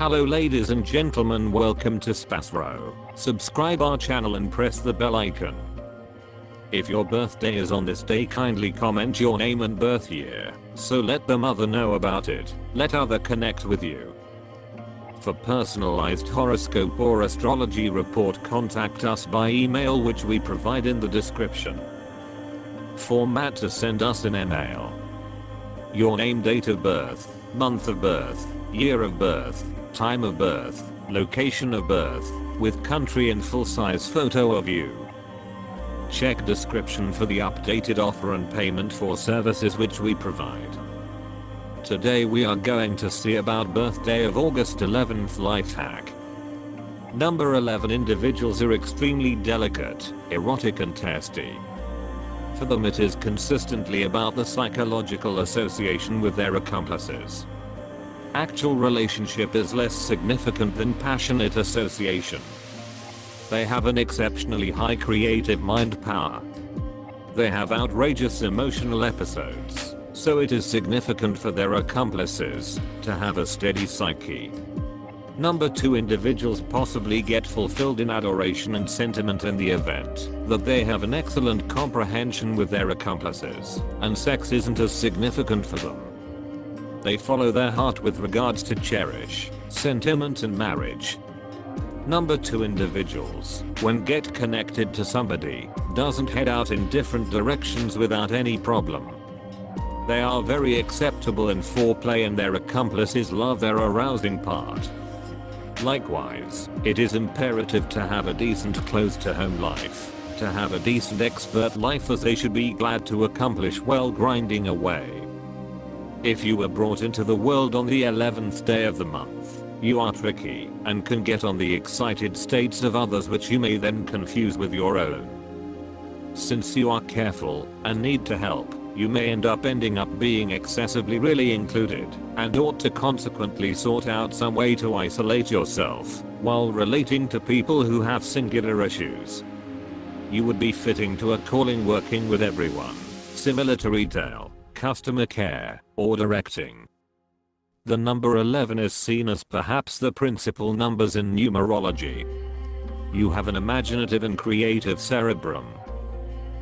Hello ladies and gentlemen, welcome to SPASRO. Subscribe our channel and press the bell icon. If your birthday is on this day, kindly comment your name and birth year, so let the mother know about it. Let other connect with you. For personalized horoscope or astrology report, contact us by email, which we provide in the description. Format to send us an email: your name, date of birth, month of birth, year of birth, time of birth, location of birth, with country and full-size photo of you. Check description for the updated offer and payment for services which we provide. Today we are going to see about birthday of August 11th life hack. Number 11 individuals are extremely delicate, erotic and testy. For them it is consistently about the psychological association with their accomplices. Actual relationship is less significant than passionate association. They have an exceptionally high creative mind power. They have outrageous emotional episodes, so it is significant for their accomplices to have a steady psyche. Number 2 individuals possibly get fulfilled in adoration and sentiment in the event that they have an excellent comprehension with their accomplices, and sex isn't as significant for them. They follow their heart with regards to cherish, sentiment and marriage. Number 2 individuals, when get connected to somebody, doesn't head out in different directions without any problem. They are very acceptable in foreplay and their accomplices love their arousing part. Likewise, it is imperative to have a decent close to home life, to have a decent expert life, as they should be glad to accomplish well grinding away. If you were brought into the world on the 11th day of the month, you are tricky and can get on the excited states of others, which you may then confuse with your own. Since you are careful and need to help, you may end up being excessively really included, and ought to consequently sort out some way to isolate yourself while relating to people who have singular issues. You would be fitting to a calling working with everyone, similar to retail, customer care, or directing. The number 11 is seen as perhaps the principal numbers in numerology. You have an imaginative and creative cerebrum.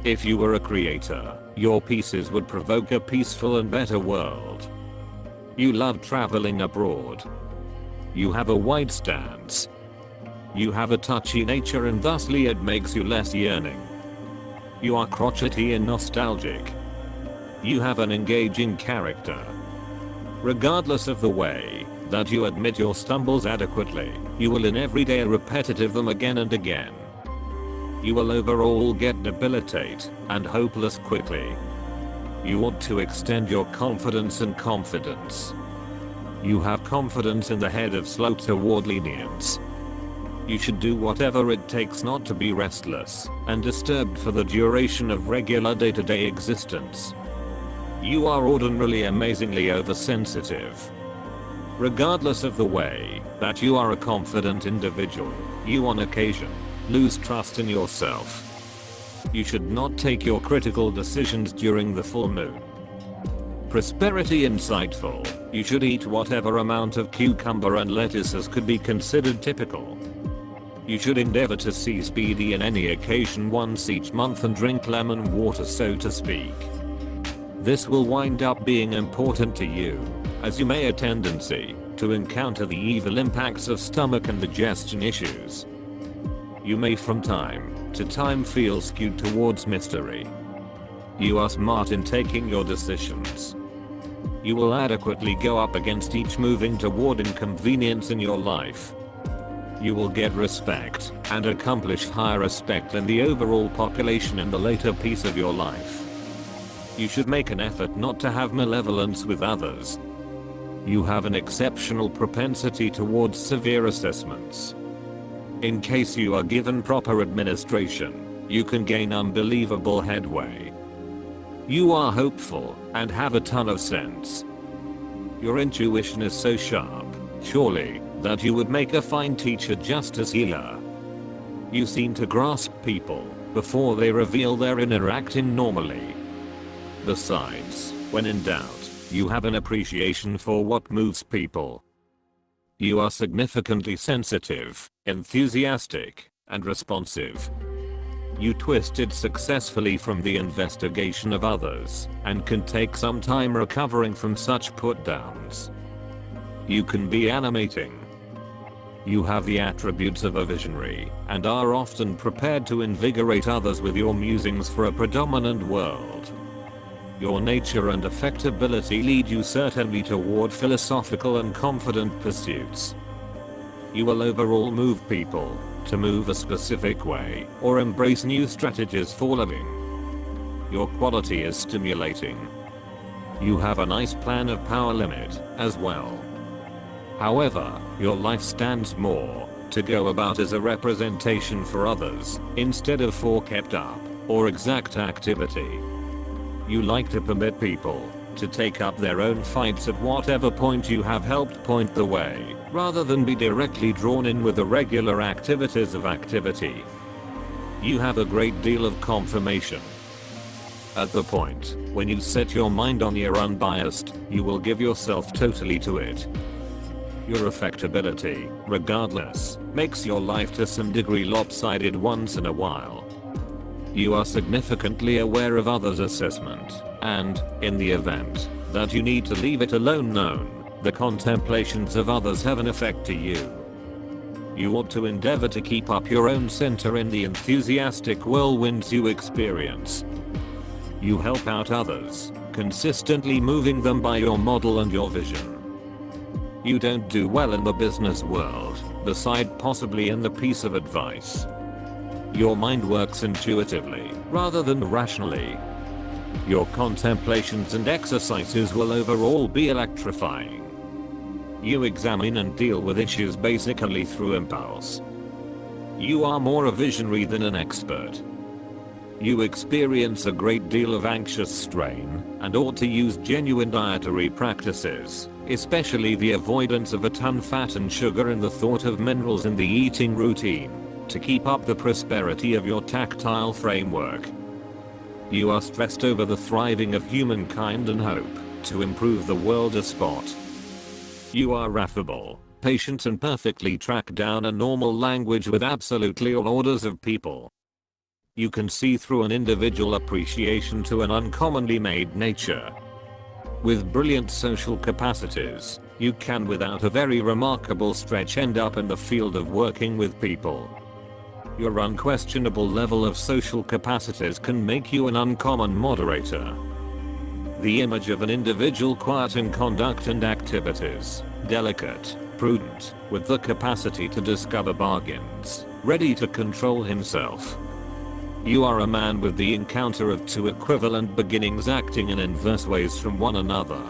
If you were a creator, your pieces would provoke a peaceful and better world. You love traveling abroad. You have a wide stance. You have a touchy nature, and thusly it makes you less yearning. You are crotchety and nostalgic. You have an engaging character. Regardless of the way that you admit your stumbles adequately, you will in every day repetitive them again and again. You will overall get debilitate and hopeless quickly. You ought to extend your confidence and confidence. You have confidence in the head of slow toward lenience. You should do whatever it takes not to be restless and disturbed for the duration of regular day-to-day existence. You are ordinarily amazingly oversensitive. Regardless of the way that you are a confident individual, you on occasion lose trust in yourself. You should not take your critical decisions during the full moon. Prosperity insightful. You should eat whatever amount of cucumber and lettuces could be considered typical. You should endeavor to see speedy in any occasion once each month and drink lemon water, so to speak. This will wind up being important to you, as you may have a tendency to encounter the evil impacts of stomach and digestion issues. You may from time to time feel skewed towards mystery. You are smart in taking your decisions. You will adequately go up against each moving toward inconvenience in your life. You will get respect and accomplish higher respect than the overall population in the later piece of your life. You should make an effort not to have malevolence with others. You have an exceptional propensity towards severe assessments. In case you are given proper administration, you can gain unbelievable headway. You are hopeful and have a ton of sense. Your intuition is so sharp, surely, that you would make a fine teacher just as healer. You seem to grasp people before they reveal their inner acting normally. Besides, when in doubt, you have an appreciation for what moves people. You are significantly sensitive, enthusiastic, and responsive. You twisted successfully from the investigation of others, and can take some time recovering from such put-downs. You can be animating. You have the attributes of a visionary, and are often prepared to invigorate others with your musings for a predominant world. Your nature and affectability lead you certainly toward philosophical and confident pursuits. You will overall move people to move a specific way or embrace new strategies for living. Your quality is stimulating. You have a nice plan of power limit as well. However, your life stands more to go about as a representation for others instead of for kept up or exact activity. You like to permit people to take up their own fights at whatever point you have helped point the way, rather than be directly drawn in with the regular activities of activity. You have a great deal of confirmation. At the point when you set your mind on you're unbiased, you will give yourself totally to it. Your affectability, regardless, makes your life to some degree lopsided once in a while. You are significantly aware of others' assessment, and, in the event that you need to leave it alone known, the contemplations of others have an effect to you. You ought to endeavor to keep up your own center in the enthusiastic whirlwinds you experience. You help out others, consistently moving them by your model and your vision. You don't do well in the business world, beside possibly in the piece of advice. Your mind works intuitively, rather than rationally. Your contemplations and exercises will overall be electrifying. You examine and deal with issues basically through impulse. You are more a visionary than an expert. You experience a great deal of anxious strain, and ought to use genuine dietary practices, especially the avoidance of a ton fat and sugar and the thought of minerals in the eating routine, to keep up the prosperity of your tactile framework. You are stressed over the thriving of humankind and hope to improve the world a spot. You are affable, patient, and perfectly track down a normal language with absolutely all orders of people. You can see through an individual appreciation to an uncommonly made nature. With brilliant social capacities, you can without a very remarkable stretch end up in the field of working with people. Your unquestionable level of social capacities can make you an uncommon moderator. The image of an individual quiet in conduct and activities, delicate, prudent, with the capacity to discover bargains, ready to control himself. You are a man with the encounter of two equivalent beginnings acting in inverse ways from one another.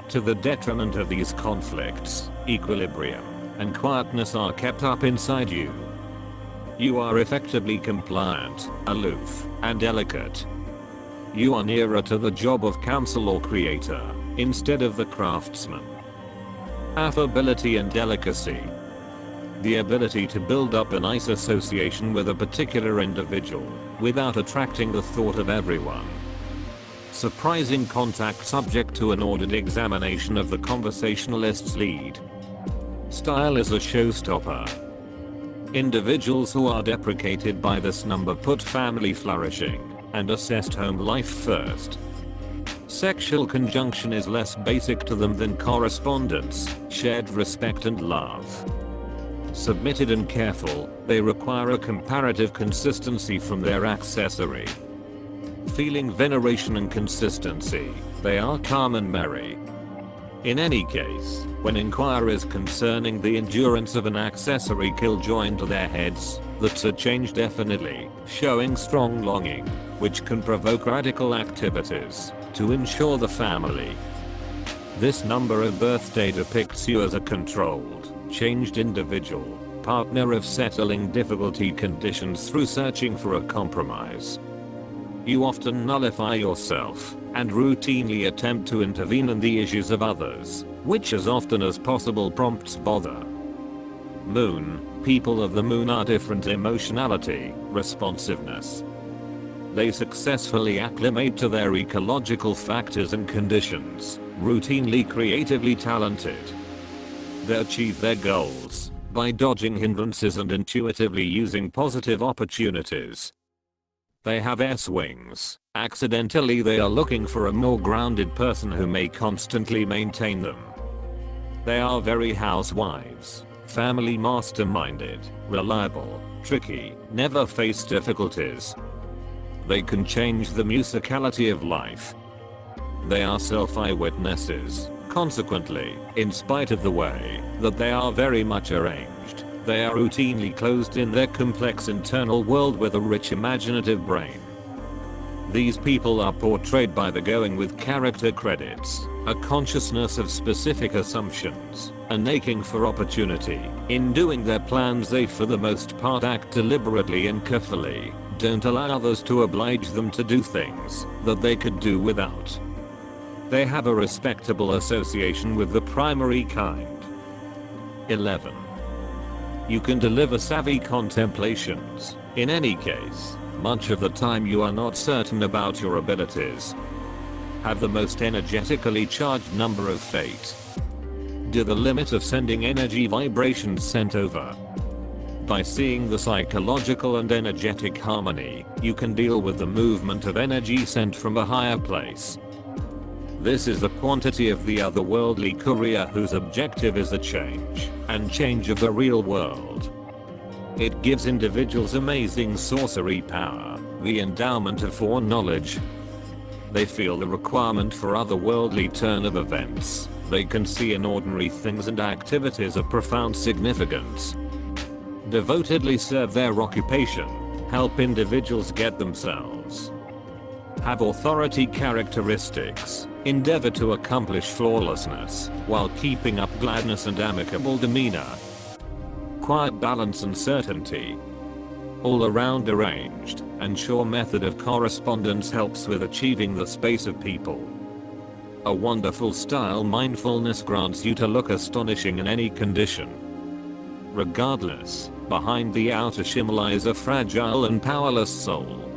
To the detriment of these conflicts, equilibrium and quietness are kept up inside you. You are effectively compliant, aloof, and delicate. You are nearer to the job of counsel or creator, instead of the craftsman. Affability and delicacy. The ability to build up a nice association with a particular individual, without attracting the thought of everyone. Surprising contact subject to an ordered examination of the conversationalist's lead. Style is a showstopper. Individuals who are deprecated by this number put family flourishing and assessed home life first. Sexual conjunction is less basic to them than correspondence, shared respect and love. Submitted and careful, they require a comparative consistency from their accessory. Feeling veneration and consistency, they are calm and merry. In any case, when inquiries concerning the endurance of an accessory kill join to their heads, that's a change definitely, showing strong longing, which can provoke radical activities to ensure the family. This number of birthday depicts you as a controlled, changed individual, partner of settling difficulty conditions through searching for a compromise. You often nullify yourself and routinely attempt to intervene in the issues of others, which as often as possible prompts bother. Moon. People of the moon are different emotionality, responsiveness. They successfully acclimate to their ecological factors and conditions, routinely creatively talented. They achieve their goals by dodging hindrances and intuitively using positive opportunities. They have S-wings. Accidentally they are looking for a more grounded person who may constantly maintain them. They are very housewives, family masterminded, reliable, tricky, never face difficulties. They can change the musicality of life. They are self-eyewitnesses. Consequently, in spite of the way that they are very much arranged, they are routinely closed in their complex internal world with a rich imaginative brain. These people are portrayed by the going with character credits, a consciousness of specific assumptions, an aching for opportunity. In doing their plans they for the most part act deliberately and carefully, don't allow others to oblige them to do things that they could do without. They have a respectable association with the primary kind. 11. You can deliver savvy contemplations. In any case, much of the time you are not certain about your abilities. Have the most energetically charged number of fate. Do the limit of sending energy vibrations sent over. By seeing the psychological and energetic harmony, you can deal with the movement of energy sent from a higher place. This is the quantity of the otherworldly courier whose objective is a change, and change of the real world. It gives individuals amazing sorcery power, the endowment of foreknowledge. They feel the requirement for otherworldly turn of events. They can see in ordinary things and activities of profound significance. Devotedly serve their occupation, help individuals get themselves. Have authority characteristics, endeavor to accomplish flawlessness, while keeping up gladness and amicable demeanor. Quiet balance and certainty. All around arranged and sure method of correspondence helps with achieving the space of people. A wonderful style mindfulness grants you to look astonishing in any condition. Regardless, behind the outer shim lies a fragile and powerless soul.